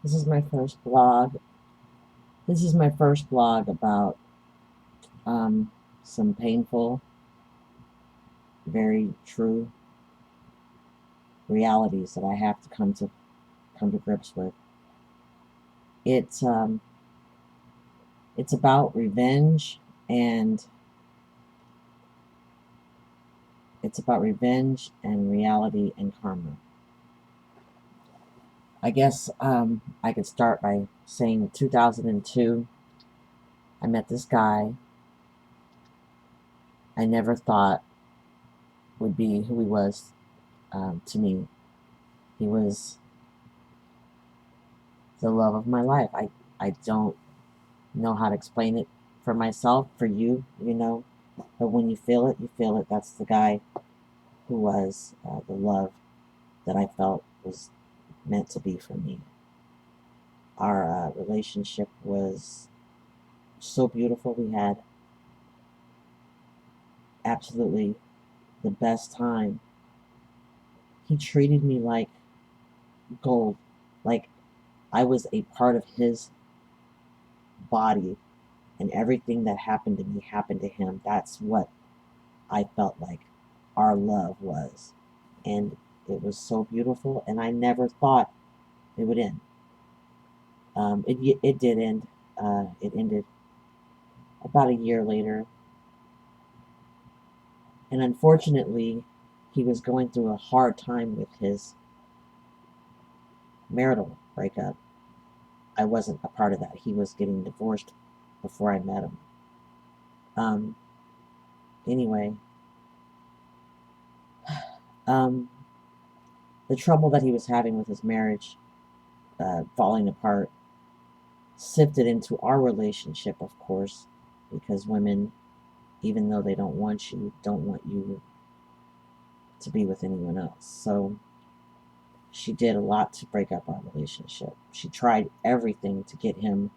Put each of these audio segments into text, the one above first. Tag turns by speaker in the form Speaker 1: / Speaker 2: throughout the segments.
Speaker 1: This is my first blog. This is my first blog about um, some painful, very true realities that I have to come to grips with. It's um, it's about revenge, and it's about revenge and reality and karma. I guess I could start by saying 2002, I met this guy I never thought would be who he was to me. He was the love of my life. I don't know how to explain it for myself, for you. But when you feel it, you feel it. That's the guy who was the love that I felt was meant to be for me. Our relationship was so beautiful. We had absolutely the best time. He treated me like gold, like I was a part of his body, and everything that happened to me happened to him. That's what I felt like our love was. And it was so beautiful, and I never thought it would end. It did end. It ended about a year later, and unfortunately, he was going through a hard time with his marital breakup. I wasn't a part of that. He was getting divorced before I met him. Um, anyway, um, the trouble that he was having with his marriage falling apart sifted into our relationship, of course, because women, even though they don't want you to be with anyone else. So she did a lot to break up our relationship. She tried everything to get him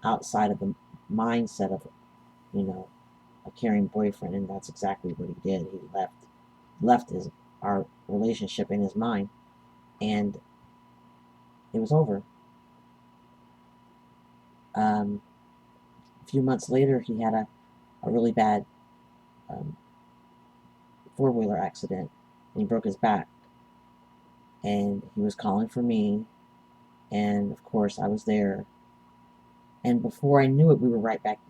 Speaker 1: outside of the mindset of, you know, a caring boyfriend, and that's exactly what he did. He left his our relationship in his mind, and it was over. A few months later, he had a really bad um, four-wheeler accident, and he broke his back. And he was calling for me, and of course I was there. And before I knew it, we were right back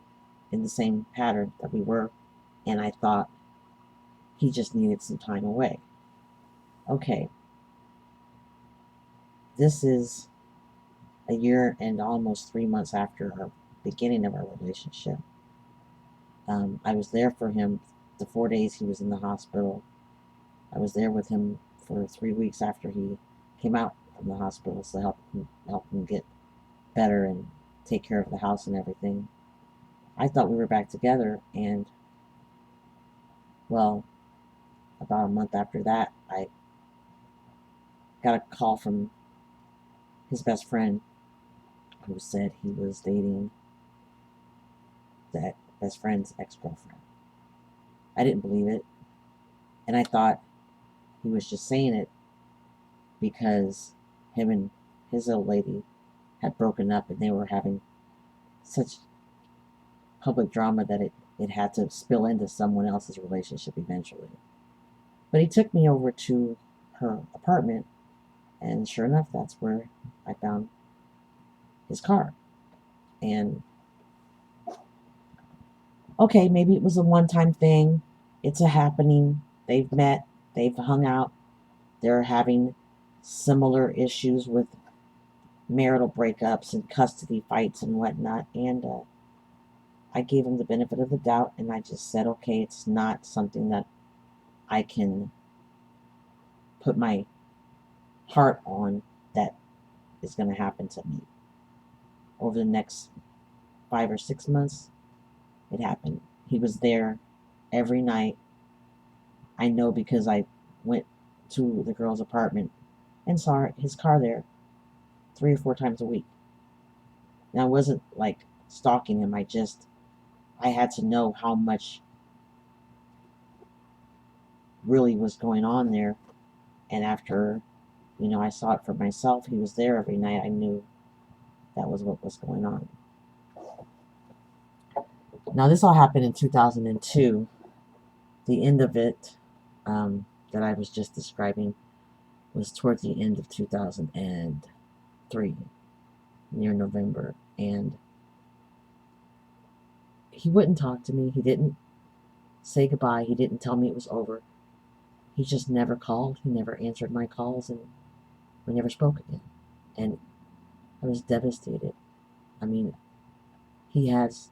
Speaker 1: in the same pattern that we were. And I thought he just needed some time away. Okay, this is a year and almost 3 months after our beginning of our relationship. I was there for him the 4 days he was in the hospital. I was there with him for 3 weeks after he came out from the hospital to help him get better and take care of the house and everything. I thought we were back together, and well, about a month after that, I got a call from his best friend who said he was dating that best friend's ex-girlfriend. I didn't believe it, and I thought he was just saying it because him and his old lady had broken up and they were having such public drama that it had to spill into someone else's relationship eventually. But he took me over to her apartment, and sure enough, that's where I found his car. And okay, maybe it was a one time thing. It's a happening. They've met, they've hung out, they're having similar issues with marital breakups and custody fights and whatnot. And I gave him the benefit of the doubt, and I just said, okay, it's not something that I can put my heart on that is going to happen to me. Over the next 5 or 6 months, it happened. He was there every night. I know because I went to the girl's apartment and saw his car there 3 or 4 times a week. Now, it wasn't like stalking him. I had to know how much really was going on there. And after I saw it for myself. He was there every night. I knew that was what was going on. Now, this all happened in 2002. The end of it, that I was just describing, was towards the end of 2003, near November. And he wouldn't talk to me. He didn't say goodbye. He didn't tell me it was over. He just never called. He never answered my calls, and we never spoke again. And I was devastated. I mean, he has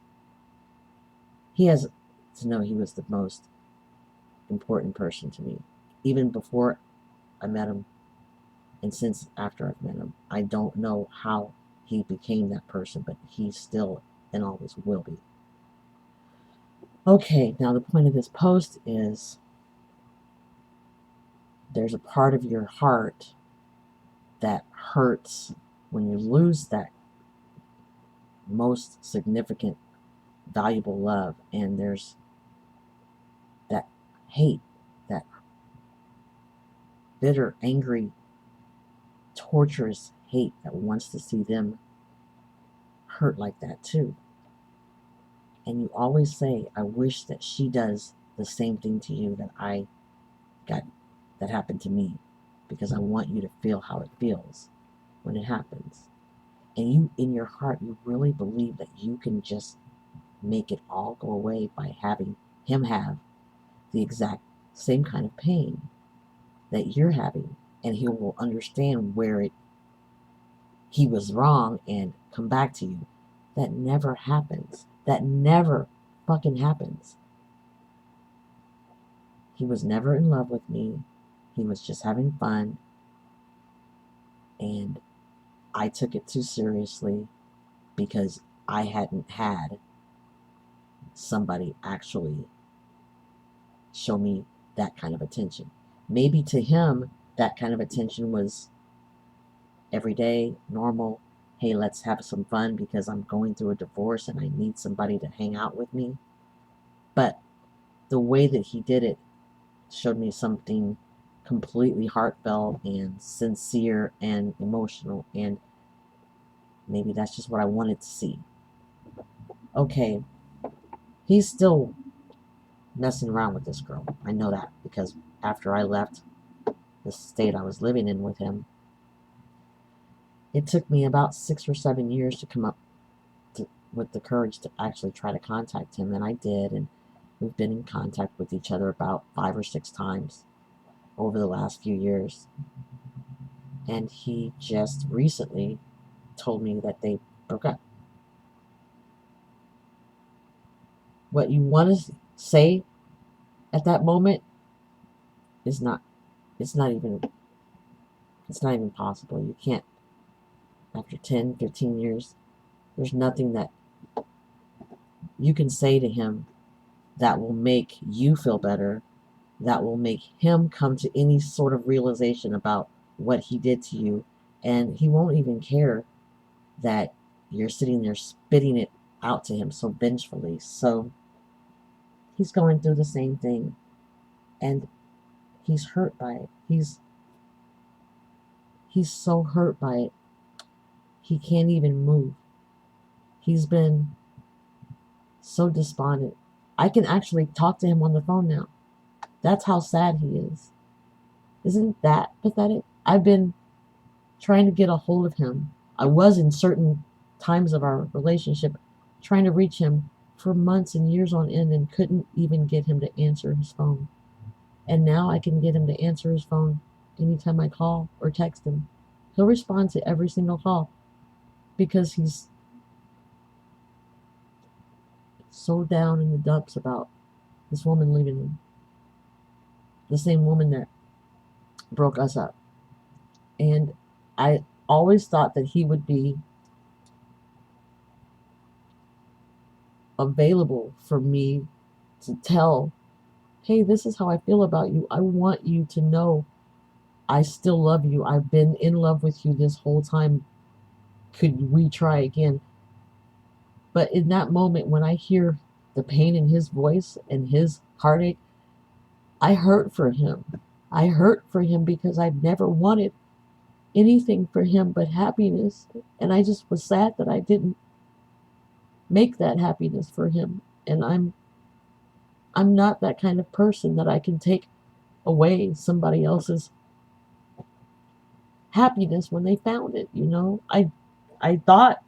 Speaker 1: to know he was the most important person to me. Even before I met him, and since after I've met him, I don't know how he became that person, but he still and always will be. Okay, now the point of this post is there's a part of your heart that hurts when you lose that most significant, valuable love, and there's that hate, that bitter, angry, torturous hate that wants to see them hurt like that too. And you always say, I wish that she does the same thing to you that happened to me, because I want you to feel how it feels when it happens. And you, in your heart, you really believe that you can just make it all go away by having him have the exact same kind of pain that you're having, and he will understand where he was wrong and come back to you. That never happens. That never fucking happens. He was never in love with me. He was just having fun. And I took it too seriously because I hadn't had somebody actually show me that kind of attention. Maybe to him, that kind of attention was everyday, normal. Hey, let's have some fun because I'm going through a divorce and I need somebody to hang out with me. But the way that he did it showed me something completely heartfelt and sincere and emotional, and maybe that's just what I wanted to see. Okay, he's still messing around with this girl. I know that because after I left the state I was living in with him, it took me about 6 or 7 years to come up with the courage to actually try to contact him, and I did, and we've been in contact with each other about 5 or 6 times over the last few years. And he just recently told me that they broke up. What you want to say at that moment is not, it's not even possible. You can't, after 10, 15 years, there's nothing that you can say to him that will make you feel better, that will make him come to any sort of realization about what he did to you. And he won't even care that you're sitting there spitting it out to him so vengefully. So he's going through the same thing, and he's hurt by it. He's so hurt by it. He can't even move. He's been so despondent. I can actually talk to him on the phone now. That's how sad he is. Isn't that pathetic? I've been trying to get a hold of him. I was in certain times of our relationship trying to reach him for months and years on end and couldn't even get him to answer his phone. And now I can get him to answer his phone anytime I call or text him. He'll respond to every single call because he's so down in the dumps about this woman leaving him. The same woman that broke us up. And I always thought that he would be available for me to tell, hey, this is how I feel about you. I want you to know I still love you. I've been in love with you this whole time. Could we try again? But in that moment, when I hear the pain in his voice and his heartache, I hurt for him. I hurt for him because I've never wanted
Speaker 2: anything for him but happiness. And I just was sad that I didn't make that happiness for him. And I'm not that kind of person that I can take away somebody else's happiness when they found it, you know? I thought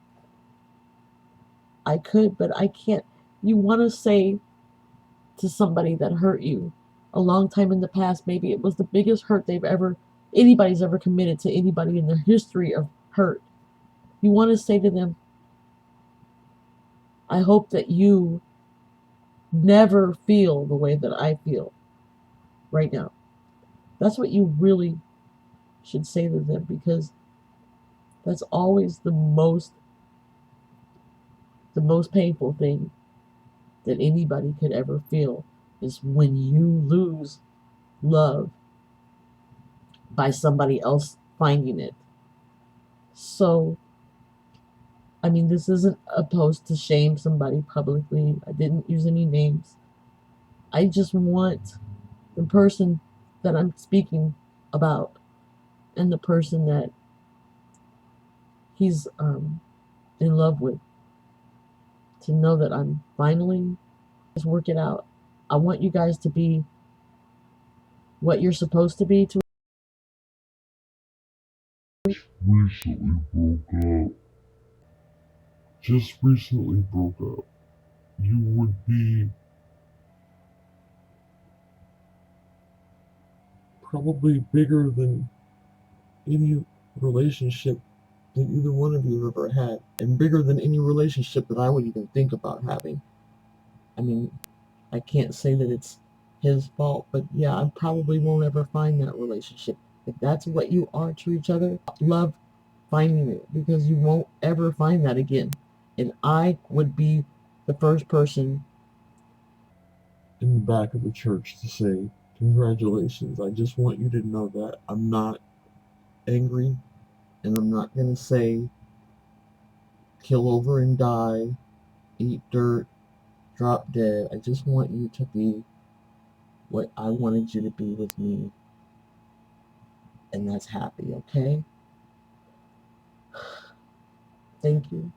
Speaker 2: I could, but I can't. You want to say to somebody that hurt you a long time in the past, maybe it was the biggest hurt anybody's ever committed to anybody in their history of hurt. You want to say to them, I hope that you never feel the way that I feel right now. That's what you really should say to them, because that's always the most painful thing that anybody could ever feel, is when you lose love by somebody else finding it. So, I mean, this isn't opposed to shame somebody publicly. I didn't use any names. I just want the person that I'm speaking about, and the person that he's in love with, to know that I'm finally work it out. I want you guys to be what you're supposed to be to
Speaker 3: Recently broke up. Just recently broke up. You would be probably bigger than any relationship that either one of you have ever had, and bigger than any relationship that I would even think about having. I mean, I can't say that it's his fault, but yeah, I probably won't ever find that relationship. If that's what you are to each other, love finding it, because you won't ever find that again. And I would be the first person in the back of the church to say, congratulations. I just want you to know that I'm not angry, and I'm not going to say kill over and die, eat dirt, drop dead. I just want you to be what I wanted you to be with me, and that's happy, okay? Thank you.